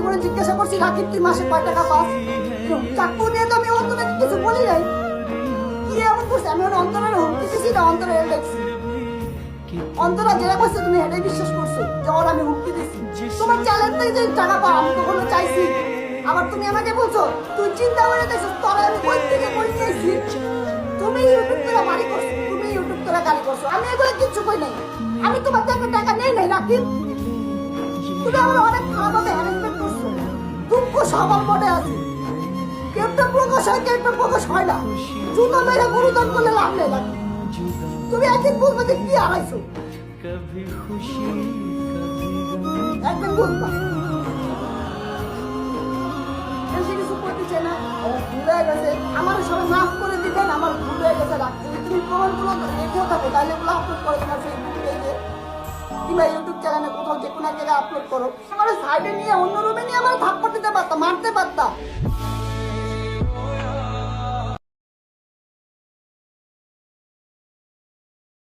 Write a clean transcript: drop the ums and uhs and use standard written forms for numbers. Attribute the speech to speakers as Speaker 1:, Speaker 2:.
Speaker 1: জীবনে জিজ্ঞাসা করছি রাকিব তুই মাসে কয় টাকা পাস? চাকু দিয়ে তো আমি অন্তরাকে কিছু বলি নাই। কি এমন করছে? আমি ওর অন্তরের হুমকি দিছি না অন্তরে দেখছি? অন্তরা যেটা করছে তুমি এটাই বিশ্বাস করছো যে ওর আমি হুমকি দিছি? তোমার চ্যালেঞ্জ থেকে যে টাকা পাও আমি কখনো চাইছি? আবার তুমি আমাকে বলছো তুই চিন্তা করে দেখছো তোরা আমি কই থেকে কই নিয়েছি? তুমি ইউটিউব তোরা বাড়ি করছো, তুমি ইউটিউব তোরা গালি করছো, আমি এগুলো কিচ্ছু কই নাই। আমি তোমার থেকে টাকা নেই নাই রাকিব। তুমি আমার অনেক খারাপভাবে হ্যারাসমেন্ট করছো। দুঃখ সবার মনে আছে, কেউ তো প্রকাশ হয় কেউ তো প্রকাশ হয় না। জুতো মেরে গুরুদান করলে লাভ নেই রাকিব। তুমি একদিন বুঝবে যে কি হারাইছো, একদিন বুঝবা। বেশি কিছু করতে চাই না, ভুল হয়ে গেছে। আমার সবাই মাফ করে দিবেন, আমার ভুল হয়ে গেছে রাখতে। তুমি প্রমাণগুলো রেখেও থাকো তাহলে এগুলো আপলোড করো তোমার ফেসবুক পেজে কিংবা ইউটিউব চ্যানেলে, কোথাও যে কোনো এক জায়গায় আপলোড করো। আমার সাইডে নিয়ে অন্য রুমে নিয়ে আমার থাপ্পড় দিতে পারতাম, মারতে পারতাম।